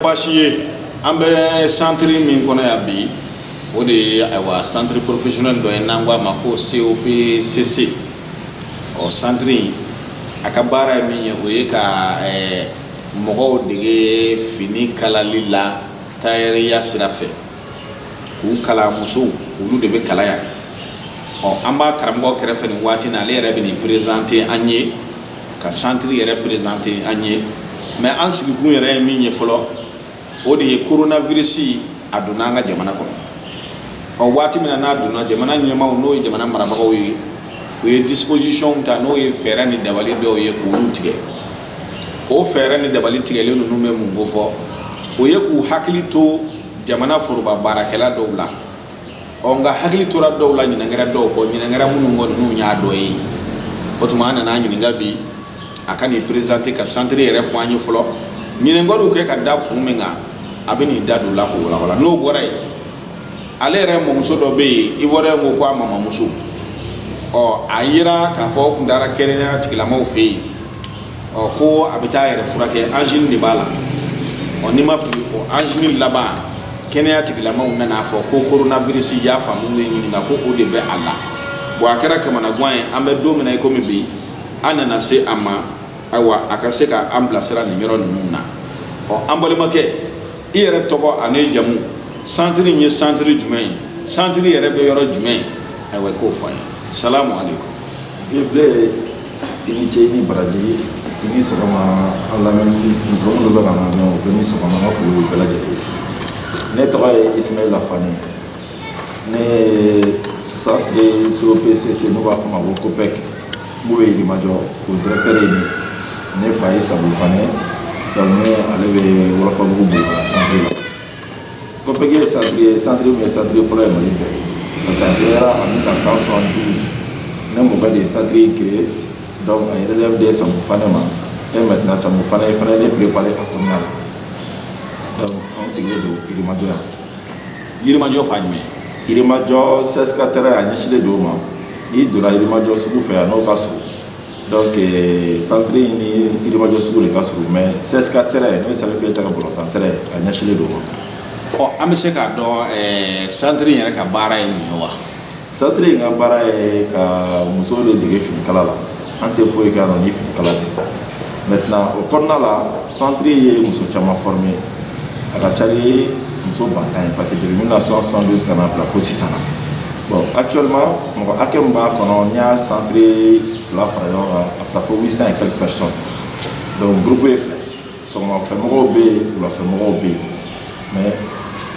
Bachier, ambe centre min kono ya bi o de aywa centre professionnel do enangwa mako COPCC o centre akabara min ye o ye ka mogo dege fini kalali la tayere ya sirafe ku kala muso olu de be kala ya o amba karamgo kerefe ni wati na le yere bi ni présenter anye ka centre yere présenter anye mais en sigi kun yere min ye folo o de coronavirus aduna nga jamana ko o wati mina na aduna jamana nyama no jamana marabagaw yi o ye disposition ta no ye fera ni dabali do ye ko lutige o fera ni dabali tigele no nume mungo fo o ye ku hakili to jamana furuba barakela dowla o nga hakili to ra dowla ni ngara do ko ni ngara munu ngo no nya do yi o tuma na na ni ngabi akani présenter ka centre yere fo anyu flo ni ngoro ke ka da kumenga abini dadu la ko wala no goray ale re mo muso do be ivore mo ko mama muso o ayira ka fo kundara kenena tikila mo fe o ko abita yere furake angine de bala o ni ma fi o angine laba kenena tikila mo na fo ko coronavirus ya fa mo ni nga ko o de be ala bo akara kama na gwan ambe do me na ko me be anana se ama awa akaseka amblasera ni mero nuna o ambole make iyere togo ane jamu centre nye centre jumay centre yere be yoro jumay ay we ko fay salamu alaykum bible ini cheni baraji ini sokama Allah men promo do bana no beni sokama ma fu bela jeri ne toga Ismail Afani ne centre COPCC no ba fama ko pek bu we di majo ko directeur ni ne fay sabu fane donc alebe wala fa bu bu centre la ko pege centre mais centre folo e mali be centre era en 1972 ne mo ba de centre créé donc ay relève de son fanema et maintenant ça me fallait les préparer à communal donc on s'est dit Irimajo fanyme Irimajo seskatera anyashile do ma ni do la Irimajo sugu fe no kaso donc centre ni Irimajo sugu le kaso mais seskatera no savait que ta ka volontaire anyashile do ma o amese ka do centre yere ka bara ni wa centre nga bara ka muso de dege fin kala la ante foi ka no ni fin kala maintenant au corner là centre ye muso chama formé aka chali muso bataille parce que depuis 1972 kana la fosi sana bon actuellement mon akemba kono nya centre fla frayon a ta fo 800 et quelques personnes donc groupe F so mo fait mo be la fait mo be mais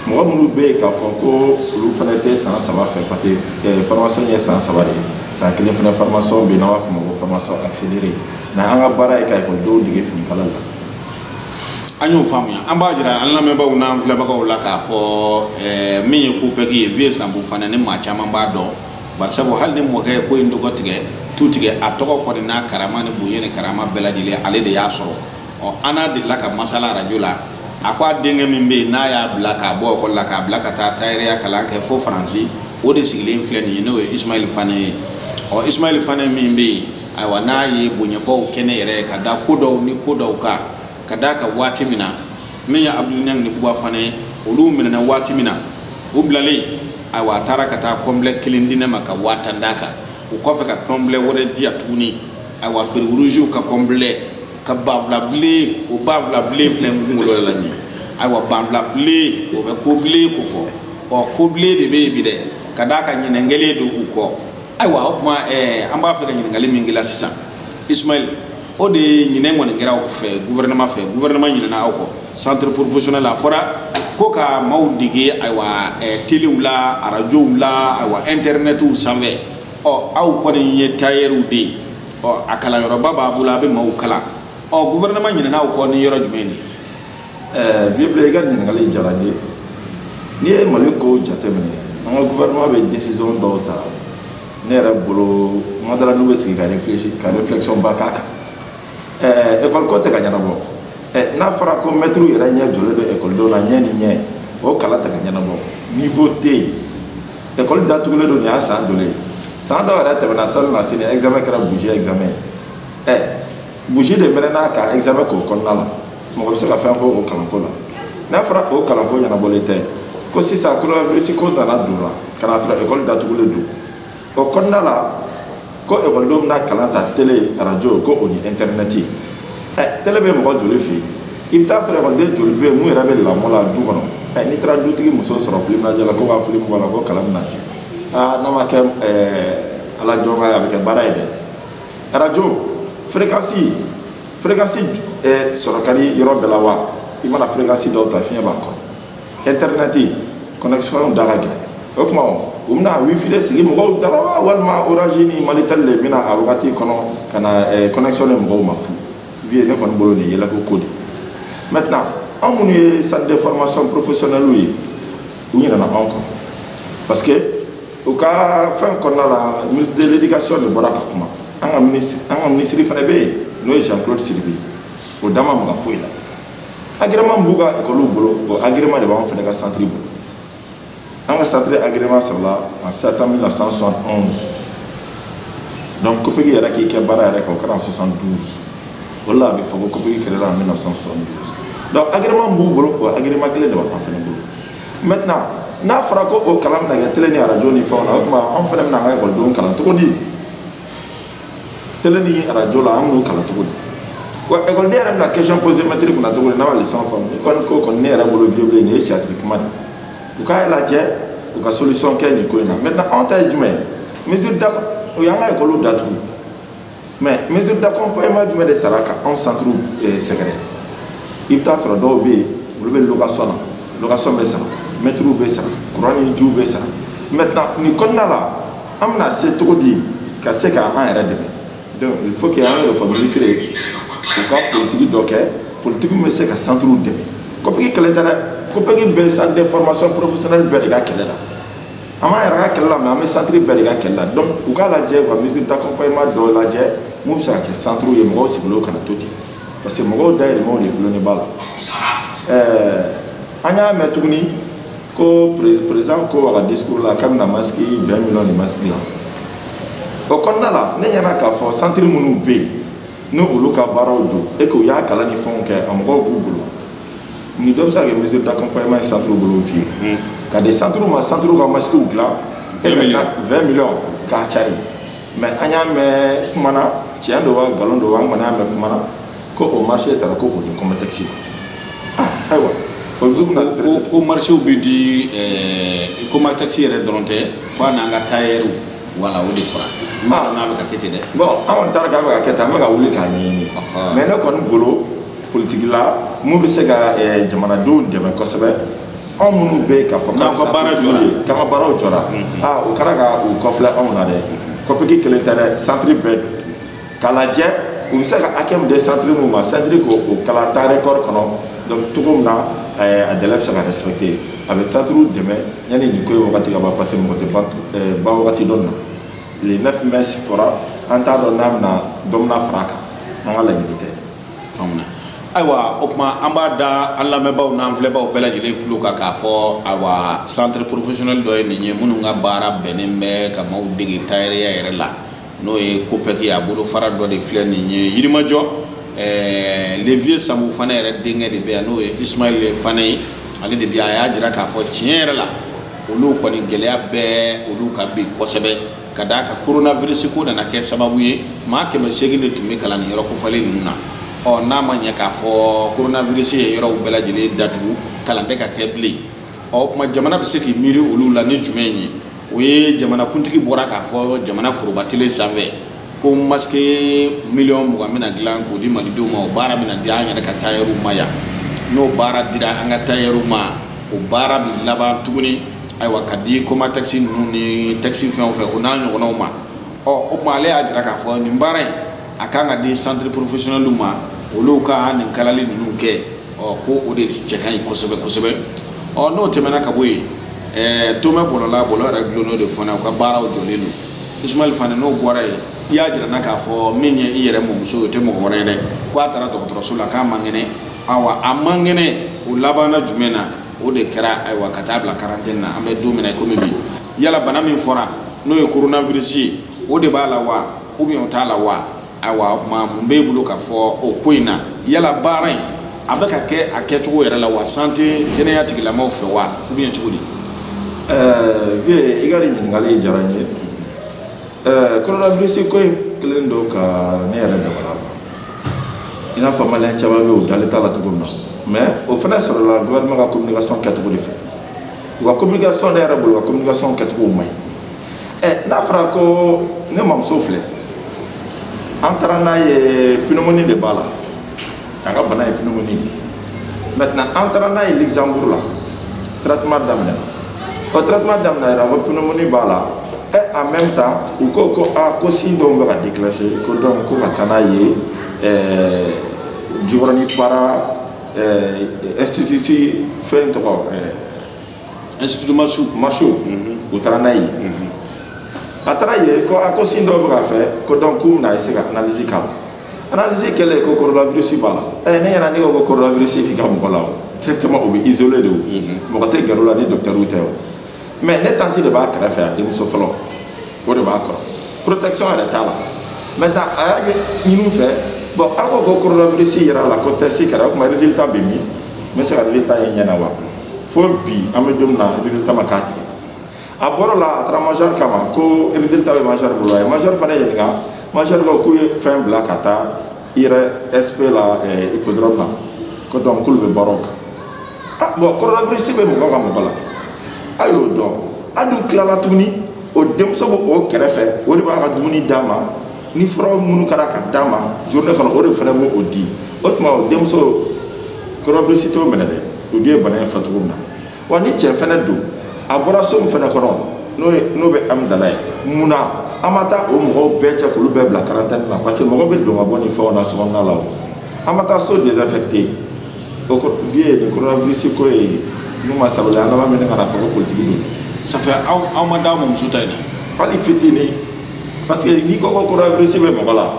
mo mo be ka fo ko lu fanete sans ça va faire parce que formation y sans ça va ça que les formation be na wa mo formation accélérée na anga bara e kay ko do dige fini kala la anyo famia amba jira Allah me ba una mfla ba ko la ka fo min ku pegi vie sambu fana ne ma chama ba do bar sabo hal ne mo kay ko indo ko tige tutige atoko ko na karama ne buye ne karama belajile ale de ya soro o ana de la ka masala rajula akwa denge min be na ya blaka bo ko la ka blaka ta tayre ya kala ke fo franci o de sigile infle ni no Ismail Fane o Ismail Fane min be ay wana yi bunye bo kene yere ka da kodo ni kodo ka kada ka wati mina min ya Abdul Nyang ni buwa Fane olu mina na wati mina ublale ay wa taraka ta komble kilindine maka watandaka u kofe ka komble wore dia tuni ay wa biruju ka komble ka bavla blé o bavla blé flem ngolo la ni ay wa bavla blé o be ko blé ko fo o ko blé de be bi de kada ka nyine ngele do uko ay wa okuma amba fa ka nyine ngale mingila sisa Ismail o de nyine ngone ngira ko fe gouvernement nyine na ko centre professionnel la fora ko ka mawdige ay wa télé wala radio wala ay wa internet ou sanve o aw ko ni tayeru de o akala yoro baba bula be mawkala o gouvernement nyine na ko ni yoro jumeni bible ga ni ngali jarani ni maliko jatemene on gouvernement be décision d'ota nera bolo modala no besi ka réflexion bakaka école ko te ka nyana bo na fara ko metru yera nya jole be école do la nya ni nya o kala ta ka nyana bo niveau T école da tugule do nya sa dole sa da wara te na sal na sine examen kara bouger examen bouger de menena ka examen ko konna la mo ko se ka fa fo ko kala ko la n'a fɔra o kalanko ɲɛnabɔlen tɛ ko sisan coronavirus ko nana don la ka na sɔrɔ ekɔli datugulen don o kɔnɔna la ko ekɔlidenw bɛna kalan ta télé radio ko o ni internet télé bɛ mɔgɔ joli fɛ yen i bɛ taa sɔrɔ ekɔliden joli bɛ yen mun yɛrɛ bɛ lamɔ la du kɔnɔ n'i taara dutigi muso sɔrɔ filimajɛ la ko ka film bɔ a la ko kalan bɛna se n'a ma kɛ ala jɔnba ye a bɛ kɛ baara ye dɛ radio fréquence sɔrɔ ka di yɔrɔ bɛɛ la wa i mana fréquence dɔw ta fiɲɛ b'a kɔrɔ internet connexion da ka gɛlɛn o tuma u bɛna wifi de sigi mɔgɔw dara wa walima orange ni malitel de bɛna a wagati kɔnɔ ka na connexion de mɔgɔw ma fu vie ne kɔni bolo nin ye yɛlɛko ko de maintenant anw minnu ye centre de formation professionnelle ye u ɲinɛna anw kɔ parce que u ka fɛn kɔnɔna la ministre de l'éducation de bɔra ka kuma an ka ministre fana bɛ yen n'o ye Jean-Claude Sidibe o da ma maga foyi la agrément b'u ka école bolo o agrément de b'anw fana ka centre bolo an ka centre agrément sɔrɔla en septembre 1971 donc COPEGI yɛrɛ k'i kɛ baara yɛrɛ kan o kɛra en 72 o la a bɛ fɔ ko COPEGI créera en 1972 donc agrément b'u bolo o agrément kelen de b'an fana bolo maintenant n'a fɔra ko o kalan bɛna kɛ télé ni radio ni fɛnw na o tuma anw fana bɛna an ka ekɔlidenw kalan cogo di télé ni radio la an b'u kalan cogo di wa ekɔliden yɛrɛ bɛna question poser maître kunna cogo di n'a ma leçon faamu ni kɔni ko kɔni ne yɛrɛ bolo vieux bilen nin ye cɛtiri kuma de u k'a lajɛ u ka solution kɛ nin ko in na maintenant anw ta ye jumɛn ye mesure o y'an ka ekɔliw datugu mais mesure d'accompagnement jumɛn de taara ka anw centre sɛgɛrɛ i bɛ taa sɔrɔ dɔw bɛ yen olu bɛ location na location bɛ sara maître bɛ sara courant ni jiw bɛ sara maintenant nin kɔnɔna la an bɛna se cogo di ka se ka an yɛrɛ dɛmɛ donc il faut que an yɛrɛ fɔ ministre ye u ka politique dɔ kɛ politique bɛ se ka centre dɛmɛ COPEGI kɛlɛ tɛ dɛ COPEGI bɛ centre de formation professionnelle bɛɛ de ka kɛlɛ la an b'an yɛrɛ ka kɛlɛ la mais an bɛ centre bɛɛ de ka kɛlɛ la donc u k'a lajɛ u ka mesure d'accompagnement dɔw lajɛ mun bɛ se ka kɛ centre ye mɔgɔw sigilen kana to ten parce que mɔgɔw dayirimɛw de gulonnen b'a la an y'a mɛn tuguni ko président ko a ka discours la k'a bɛna masque 20 millions de masques la o kɔnɔna la ne ɲɛna k'a fɔ centre minnu bɛ yen ni olu ka baaraw don et que u y'a kalan ni fɛnw kɛ a mɔgɔw b'u bolo ni dɔ bɛ se ka kɛ mesure d'accompagnement ye centre bolo bi ka di centre ma centre ka masques dilan 20 millions k'a cari mais an y'a mɛn kuma na tiɲɛ don wa nkalon don wa an kɔni y'a mɛn kuma na ko o marché taara ko o di Comatex ayiwa ko marché bɛ di Comatex yɛrɛ dɔrɔn tɛ fo a n'an ka tailleur wala o de fɔra n'a bɛ ka kɛ ten dɛ bon an kɔni taara k'a bɛ ka kɛ ten an bɛ ka wuli k'a ɲɛɲini mais ne kɔni bolo politique la mun bɛ se ka jamanadenw dɛmɛ kosɛbɛ anw minnu bɛ yen k'a fɔ n'an ka baara jɔra k'an ka baaraw jɔra o kɛra ka u kɔfilɛ anw na dɛ COPEGI kelen tɛ dɛ centre bɛɛ k'a lajɛ u bɛ se ka hakɛ min di centre min ma centre k'o kalan taa record kɔnɔ donc cogo min na a délai bɛ se ka respecter a bɛ centre dɛmɛ yanni nin ko ye wagati ka ban parce que mɔgɔ tɛ ban wagati dɔ na le 9 mai fɔra an t'a dɔn n'a bɛna dɔ bɛna fara a kan an ka laɲini tɛ faamuna ayiwa o tuma an b'a da an lamɛnbaaw n'an filɛbaaw bɛɛ lajɛlen tulo kan k'a fɔ ayiwa centre professionnel dɔ ye nin ye minnu ka baara bɛnnen bɛ ka maaw dege tailleuria yɛrɛ la n'o ye COPEGI a bolofara dɔ de filɛ nin ye Yirimajɔ Levier Sambu fana yɛrɛ denkɛ de bɛ yan n'o ye Ismaël Fane ye ale de bi a y'a jira k'a fɔ tiɲɛ yɛrɛ la olu kɔni gɛlɛya bɛɛ olu ka bi kosɛbɛ ka d'a kan coronavirus ko nana kɛ sababu ye maa 800 de tun bɛ kalan nin yɔrɔ kofɔlen ninnu na n'a ma ɲɛ k'a fɔ coronavirus ye yɔrɔw bɛɛ lajɛlen datugu kalan tɛ ka kɛ bilen o tuma jamana bɛ se k'i miiri olu la ni jumɛn ye o ye jamanakuntigi bɔra k'a fɔ jamana foroba tele sanfɛ ko masque 20 millions bɛna dilan k'o di malidenw ma o baara bɛna di an yɛrɛ ka tailleur ma yan n'o baara dira an ka tailleur ma o baara bɛ laban tuguni ayiwa ka di Comatex ninnu ni taxi fɛn o fɛn o n'a ɲɔgɔnnaw ma o tuma ale y'a jira k'a fɔ nin baara in a kan ka di centre professionnel ma olu ka nin kalali ninnu kɛ ko o de cɛ ka ɲi kosɛbɛ kosɛbɛ n'o tɛmɛna ka bɔ yen tomɛ bɔlɔla bɔlɔ yɛrɛ dulon n'o de fana u ka baaraw jɔlen don Ismaël Fane n'o bɔra yen i y'a jira n na k'a fɔ min ye i yɛrɛ mɔmuso ye o tɛ mɔgɔ wɛrɛ ye dɛ ko a taara dɔgɔtɔrɔso la k'a man kɛnɛ ayiwa a man kɛnɛ o labanna jumɛn na o de kɛra ayiwa ka taa bila quarantaine na an bɛ don min na komi bi yala bana min fɔra n'o ye coronavirus ye o de b'a la wa ou bien o t'a la wa ayiwa o tuma mun b'e bolo k'a fɔ o ko in na yala baara in a bɛ ka kɛ a kɛcogo yɛrɛ la wa santé kɛnɛya tigilamɔgɔw fɛ wa ou bien cogo di? Vieux i ka nin ɲininkali diyara n ye. Coronavirus ko in kɛlen don ka ne yɛrɛ dabala ban. I n'a fɔ maliyɛn caman bɛ yen u dalen t'a la cogo min na, mais o fana sɔrɔla gouvernement ka communication kɛcogo de fɛ. U ka communication ne yɛrɛ bolo u ka communication kɛcogo man ɲi. N'a fɔra ko ne mamuso filɛ, an taara n'a ye pneumonie de b'a la, a ka bana ye pneumonie. Maintenant an taara n'a ye Luxembourg la, traitement daminɛna. O traitement daminɛna ko pneumonie b'a la, en même temps u ko ko signe dɔw bɛ ka déclencher ko donc ko ka taa n'a ye Jikɔrɔni para institut fɛn tɔgɔ Institut Marchou u taara n'a ye. A taara ye ko signe dɔw bɛ ka fɛ ko donc k'u bɛna essayer ka analyse k'a la. Analyse kɛlen ko coronavirus b'a la. Ne ɲɛna ne ko coronavirus b'i ka mɔgɔ la o, directement o bɛ isolé de o, mɔgɔ tɛ gɛrɛ o la ni docteur tɛ o. Mais ne tante de b'a kɛrɛfɛ a denmuso fɔlɔ o de b'a kɔrɔ protection yɛrɛ t'a la. Maintenant a y'a ɲini u fɛ bon an ko coronavirus yɛrɛ la ko test kɛra o tuma résultat bɛ min n bɛ se ka résultat ye ɲɛna wa fo bi an bɛ don min na résultat ma k'a tigɛ. A bɔra la a taara major kama ko résultat bɛ major bolo a ye major fana ɲininka major ko k'u ye fɛn bila ka taa IRSP la hippodrome na ko donc k'olu bɛ baaraw kan. Bon coronavirus bɛ mɔgɔ ka mɔgɔ la a y'o dɔn a dun tilala tuguni o denmuso bɛ o kɛrɛfɛ o de b'a ka dumuni d'a ma ni fura minnu kɛra ka d'a ma journée kɔnɔ o de fana b'o di o tuma o denmuso coronavirus t'o minɛ dɛ o dun ye bana in fɛ cogo min na wa ni cɛ fana don a bɔra so min fana kɔnɔ n'o bɛ Amidala ye munna an ma taa o mɔgɔw bɛɛ cɛ k'olu bɛɛ bila quarantaine na parce que mɔgɔ bɛ don ka bɔ nin fɛnw na sokɔnɔna la o an ma taa so désinfecté o vieux nin coronavirus ko ye n'u ma sabali an laban minɛ ka na fɔ ko politique don. Ça fait aw ma d'aw mamuso ta in na. Hali fitinin parce que n'i ko ko coronavirus bɛ mɔgɔ la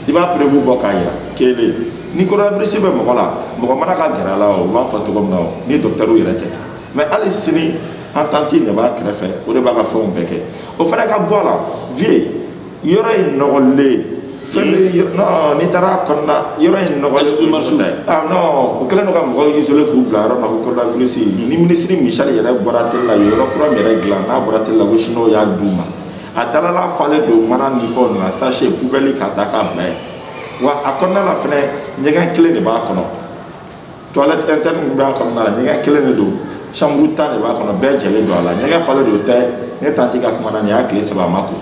i b'a prévu bɔ k'a yira kelen ni coronavirus bɛ mɔgɔ la mɔgɔ mana ka gɛrɛ a la o b'a fɔ cogo min na o ni docteur yɛrɛ tɛ mais hali sini an tanti de b'a kɛrɛfɛ o de b'a ka fɛnw bɛɛ kɛ o fana ka bɔ a la vieux yɔrɔ in nɔgɔlen fɛn bɛ non n'i taara a kɔnɔna yɔrɔ in nɔgɔlen non o kɛlen don ka mɔgɔw isolé k'u bila yɔrɔ min na ko coronavirus ni ministre Michel yɛrɛ bɔra télé la yɔrɔ kura min yɛrɛ dilan n'a bɔra télé la ko Chinois y'a d'u ma a dalala falen don mana ni fɛnw na sachet poubelle k'a ta k'a bila yen wa a kɔnɔna la fɛnɛ ɲɛgɛn kelen de b'a kɔnɔ toilette interne min b'a kɔnɔna la ɲɛgɛn kelen de don chambre tan de b'a kɔnɔ bɛɛ jɛlen don a la ɲɛgɛn falen don tɛ ne tanti ka kuma na nin y'a tile 3 a ma ko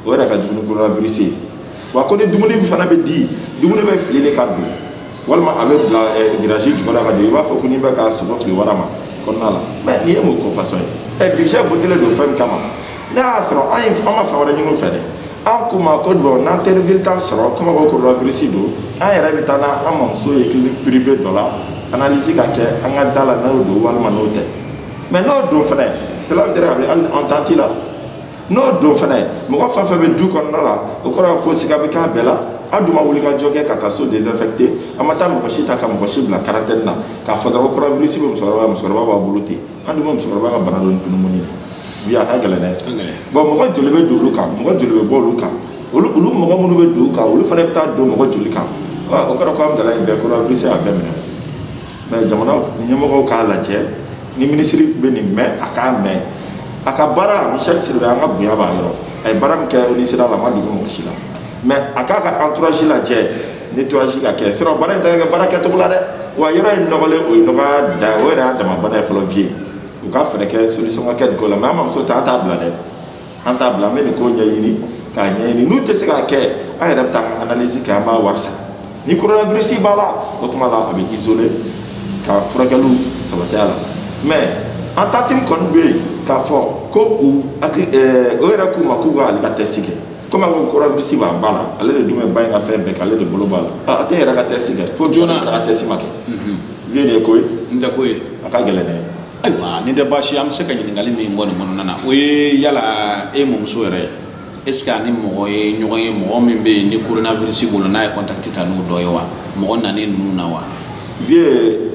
o yɛrɛ ka jugu ni coronavirus ye wa ko ni dumuni fana bɛ di dumuni bɛ fili de ka don walima a bɛ bila girasi jukɔrɔ ka don i b'a fɔ ko n'i bɛ ka sogo fili wara ma kɔnɔna la mais nin ye mun ko façon ye budget voté don fɛn min kama ne y'a sɔrɔ an ma fɛn wɛrɛ ɲini u fɛ dɛ an ko ma ko bon n'an tɛ résultat sɔrɔ comme ko coronavirus don an yɛrɛ bɛ taa n'an mamuso ye clinique privée dɔ la analyse ka kɛ an ka da la n'o don walima n'o tɛ mais n'o don fɛnɛ cela veut dire a bɛ hali an tanti la n'o don fɛnɛ mɔgɔ fɛn fɛn bɛ du kɔnɔna la o kɔrɔ ye ko siga bɛ k'a bɛɛ la a dun ma wuli ka jɔ kɛ ka taa so désinfecté a ma taa mɔgɔ si ta ka mɔgɔ si bila quarantaine na k'a fɔ dɔrɔn ko coronavirus bɛ musokɔrɔba b'a bolo ten an dun bɛ musokɔrɔba ka bana dɔ ni pneumonie bi a ka gɛlɛn dɛ bon mɔgɔ joli bɛ don olu kan mɔgɔ joli bɛ bɔ olu kan olu mɔgɔ minnu bɛ don u kan olu fana bɛ taa don mɔgɔ joli kan o kɔrɔ ko Amidala in bɛɛ coronavirus y'a bɛɛ minɛ mais jamana ɲɛmɔgɔw k'a lajɛ ni ministre bɛ nin mɛn a k'a mɛn a ka baara Michel Sylvain an ka bonya b'a yɔrɔ a ye baara min kɛ ONUSIDA la a ma dogo mɔgɔ si la mais a k'a ka entourage lajɛ nettoyage ka kɛ sinon baara in tɛ kɛ baara kɛcogo la dɛ wa yɔrɔ in nɔgɔlen o ye nɔgɔya da o yɛrɛ y'a dama bana ye fɔlɔ vieux u ka fɛɛrɛ kɛ solution ka kɛ nin ko la mais an mamuso tɛ an t'a bila dɛ an t'a bila an bɛ nin ko ɲɛɲini k'a ɲɛɲini n'u tɛ se k'a kɛ an yɛrɛ bɛ taa analyse kɛ an b'a wari sara ni coronavirus b'a la o tuma la a bɛ isolé ka furakɛliw sabati a la mais an tanti min kɔni bɛ yen k'a fɔ ko o yɛrɛ k'u ma k'u ka ale ka test kɛ komi a ko coronavirus b'a ba la ale de dun bɛ ba in ka fɛn bɛɛ kɛ ale de bolo b'a la a tɛ yɛrɛ ka test kɛ fo joona a ka test ma kɛ vieux nin ye ko ye n tɛ ko ye a ka gɛlɛn dɛ ayiwa nin tɛ baasi an bɛ se ka ɲininkali min kɔni kɔnɔna na o ye yala e mamuso yɛrɛ est ce que ani mɔgɔ ye ɲɔgɔn ye mɔgɔ min bɛ yen ni coronavirus bolo n'a ye contact ta n'o dɔ ye wa mɔgɔ nani ninnu na wa vieux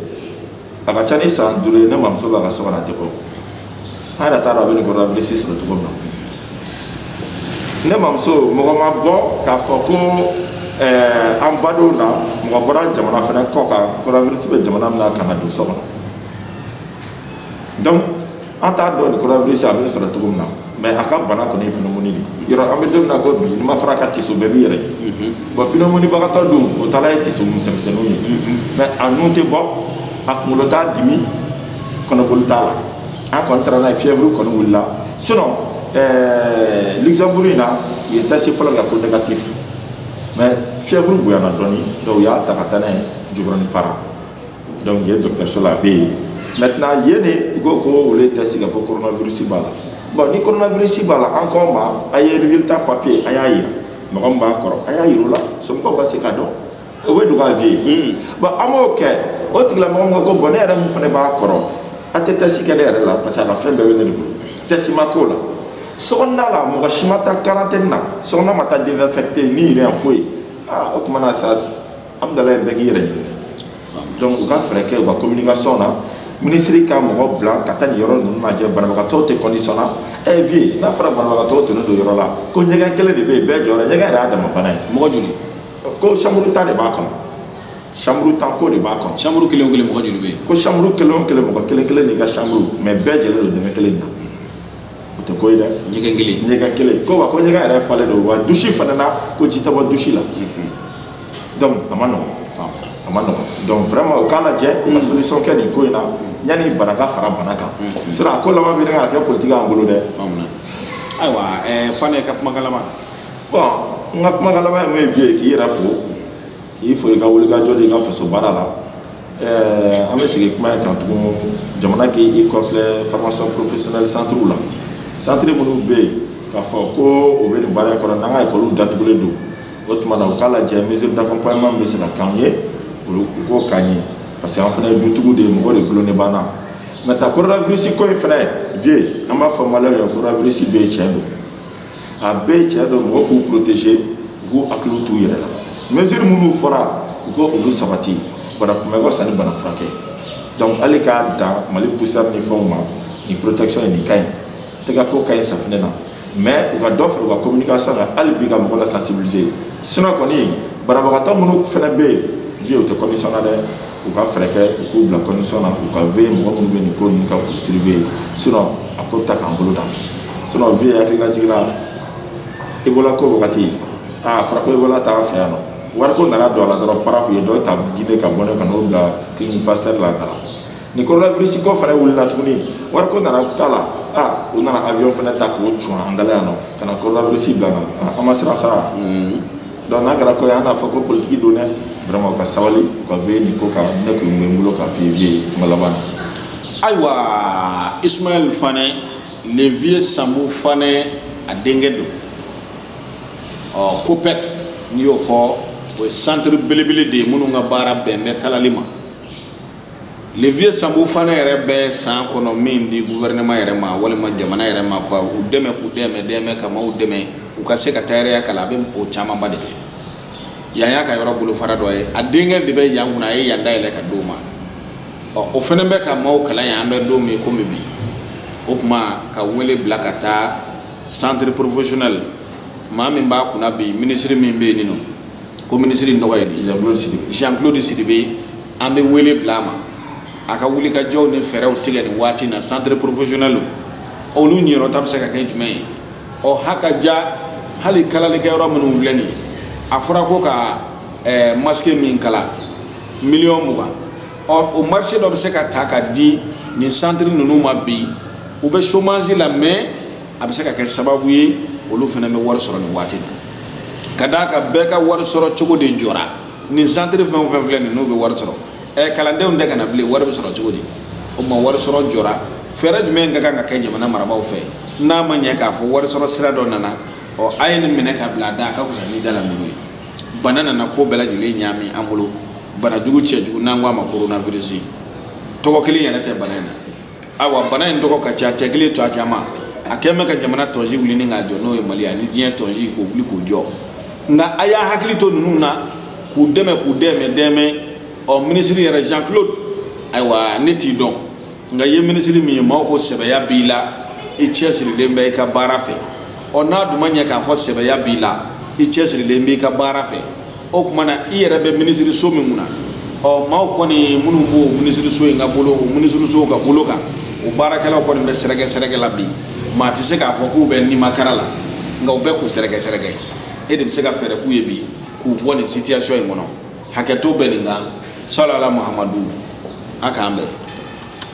a ka ca ni san 5 ye ne mamuso b'a ka so kɔnɔ a tɛ bɔ an yɛrɛ t'a dɔn a bɛ nin coronavirus sɔrɔ cogo min na ne mamuso mɔgɔ ma bɔ k'a fɔ ko an badenw na mɔgɔ bɔra jamana fɛnɛ kɔ kan coronavirus bɛ jamana min na ka na don so kɔnɔ donc an t'a dɔn ni coronavirus a bɛ sɔrɔ cogo min na mais a ka bana kɔni ye pneumonie de yɔrɔ an bɛ don min na ko bi n'i ma fara ka tiso bɛɛ b'i yɛrɛ bon pneumonie bagatɔ dun o taala ye tiso misɛnmisɛnninw ye mais a nun tɛ bɔ a kunkolo t'a dimi kɔnɔboli t'a la an kɔni taara n'a ye fièvre kɔni wulila sinon Luxembourg in na u ye test fɔlɔ kɛ ko négatif mais fièvre bonyana dɔɔni donc u y'a ta ka taa n'a ye Jikɔrɔni Para donc yen dɔgɔtɔrɔso la a bɛ yen maintenant yen de u ko ko olu ye test kɛ ko coronavirus b'a la bon ni coronavirus b'a la an kɔ ma a ye résultat papier a y'a yira mɔgɔ min b'a kɔrɔ a y'a yira o la somɔgɔw ka se k'a dɔn o bɛ dogo a vie ye bon an m'o kɛ o tigilamɔgɔ min ko bon ne yɛrɛ min fana b'a kɔrɔ a tɛ test kɛ ne yɛrɛ la parce que a ka fɛn bɛɛ bɛ ne de bolo test ma k'o la sokɔnɔna la mɔgɔ si ma taa quarantaine na sokɔnɔna ma taa désinfecté ni rien foyi o tuma na sa alhamdulilayi bɛɛ k'i yɛrɛ ɲini donc u ka fɛɛrɛ kɛ u ka communication na ministre ka mɔgɔ bila ka taa nin yɔrɔ ninnu lajɛ banabagatɔw tɛ condition na vie n'a fɔra banabagatɔw tɛ ne don yɔrɔ la ko ɲɛgɛn kelen de bɛ yen bɛɛ jɔra ɲɛgɛn yɛrɛ y'a dama bana ye mɔgɔ joli ko chambre tan de b'a kɔnɔ chambre tan ko de b'a kɔnɔ chambre kelen o kelen mɔgɔ joli bɛ yen ko chambre kelen o kelen mɔgɔ kelen kelen n'i ka chambre mais bɛɛ jɛlen don dɛmɛ kelen na o tɛ ko ye dɛ ɲɛgɛn kelen ko wa ko ɲɛgɛn yɛrɛ falen don wa douche fana na ko ji tɛ bɔ douche la donc a ma nɔgɔn a ma nɔgɔn donc vraiment o k'a lajɛ ka solution kɛ nin ko in na yanni bana ka fara bana kan sinon a ko laban bɛ ka kɛ politique y'an bolo dɛ ayiwa Fane ka kumakan laban bon n ka kumakan laban ye mun ye vie k'i yɛrɛ fo k'i fo i ka wulikajɔ de i ka faso baara la an bɛ segin kuma in kan tugun jamana k'i kɔfilɛ formation professionnelle centre la centre minnu bɛ yen k'a fɔ ko o bɛ nin baara in kɔnɔ n'an ka école datugulen don o tuma na u k'a lajɛ mesure d'accompagnement bɛ se ka k'an ye u k'o k'an ye parce que an fana ye dutigiw de ye mɔgɔ de gulonnen b'an na maintenant coronavirus ko in fana vie an b'a fɔ maliyɛnw ye coronavirus bɛ yen tiɲɛ don a bɛɛ ye tiɲɛ don mɔgɔw k'u protéger u k'u hakili t'u yɛrɛ la mesure minnu fɔra u ko olu sabati bana kunbɛ ka fisa ni bana furakɛ donc hali k'a dan Mali poussière ni fɛnw ma ni protection ye nin ka ɲi tɛgɛ ko ka ɲi safinɛ na mais u ka dɔ fara u ka communication kan hali bi ka mɔgɔ la sensibiliser sinon kɔni banabagatɔ minnu fana bɛ yen vie u tɛ condition na dɛ u ka fɛɛrɛ kɛ u k'u bila condition na u ka veille mɔgɔ minnu bɛ nin ko ninnu kan k'u surveiller sinon a ko ta k'an bolo da sinon vie hakilina jiginna Ebola ko wagati a fɔra ko Ebola t'an fɛ yan nɔ wari ko nana don a la dɔrɔn parafu ye dɔw ta Guinée ka bɔ ne ka n'o bila clinique Pasteur la ka ni coronavirus ko fana wulila tuguni wari ko nana k'a la u nana avion fana ta k'o cun an dala yan nɔ ka na coronavirus bila na an ma siran sa donc n'a kɛra ko ye an n'a fɔ ko politique don dɛ vraiment u ka sabali u ka veille nin ko kan ne kun bɛ n bolo k'a f'i ye kuma laban na ayiwa Ismaël Fane le vieux Sambou Fane a denkɛ don COPEC n'i y'o fɔ o ye centre belebele de ye minnu ka baara bɛn bɛ kalali ma le vieux Sambou Fane yɛrɛ bɛ san kɔnɔ min di gouvernement yɛrɛ ma walima jamana yɛrɛ ma quoi u dɛmɛ k'u dɛmɛ ka maaw dɛmɛ u ka se ka taariya kalan a bɛ o camanba de kɛ yan y'a ka yɔrɔ bolofara dɔ ye a denkɛ de bɛ yan kunna a ye yan dayɛlɛ ka d'o ma o fana bɛ ka maaw kalan yan an bɛ don min komi bi o tuma ka wele bila ka taa centre professionnel maa min b'a kunna bi ministre min bɛ yen nin nɔ ko ministre in tɔgɔ ye di Jean-Claude Sidibe an bɛ wele bila a ma a ka wuli ka jɔw ni fɛɛrɛw tigɛ nin waati na centre professionnel olu ɲɛyɔrɔta bɛ se ka kɛ jumɛn ye hakaja hali kalalikɛ yɔrɔ minnu filɛ nin ye a fɔra ko ka masque min kala miliyɔn 20 o marché dɔ bɛ se ka ta ka di nin centre ninnu ma bi u bɛ chômage la mais a bɛ se ka kɛ sababu ye olu fana bɛ wari sɔrɔ nin waati na ka d'a kan bɛɛ ka wari sɔrɔ cogo de jɔra nin centre fɛn o fɛn filɛ nin n'o bɛ wari sɔrɔ kalandenw tɛ ka na bilen wari bɛ sɔrɔ cogo di o ma wari sɔrɔ jɔra fɛɛrɛ jumɛn ka kan ka kɛ jamana marabaaw fɛ n'a ma ɲɛ k'a fɔ wari sɔrɔ sira dɔ nana a ye nin minɛ ka bila a da a ka fisa ni dalankolon ye bana nana ko bɛɛ lajɛlen ɲami an bolo bana jugu cɛjugu n'an ko a ma coronavirus tɔgɔ kelen yɛrɛ tɛ bana in na ayiwa bana in tɔgɔ ka ca cɛ kelen to a caman a kɛn bɛ ka jamana tɔnsi wuli ni k'a jɔ n'o ye Mali ye ani diɲɛ tɔnsi k'o wuli k'o jɔ nka a y'a hakili to ninnu na k'u dɛmɛ ministre yɛrɛ Jean-Claude ayiwa ne t'i dɔn nka ye ministre min ye maaw ko sɛbɛya b'i la i cɛsirilen bɛ i ka baara fɛ n'a dun ma ɲɛ k'a fɔ sɛbɛya b'i la i cɛsirilen b'i ka baara fɛ o kuma na i yɛrɛ bɛ minisiri so min kunna maaw kɔni minnu b'o minisiri so in ka bolo o minisiri so ka bolo kan o baarakɛlaw kɔni bɛ sɛrɛgɛ la bi maa tɛ se k'a fɔ k'u bɛ nimakara la nka u bɛ k'u sɛrɛgɛ e de bɛ se ka fɛɛrɛ k'u ye bi k'u bɔ nin situation in kɔnɔ hakɛto bɛ nin kan salala Muhamadu a k'an bɛn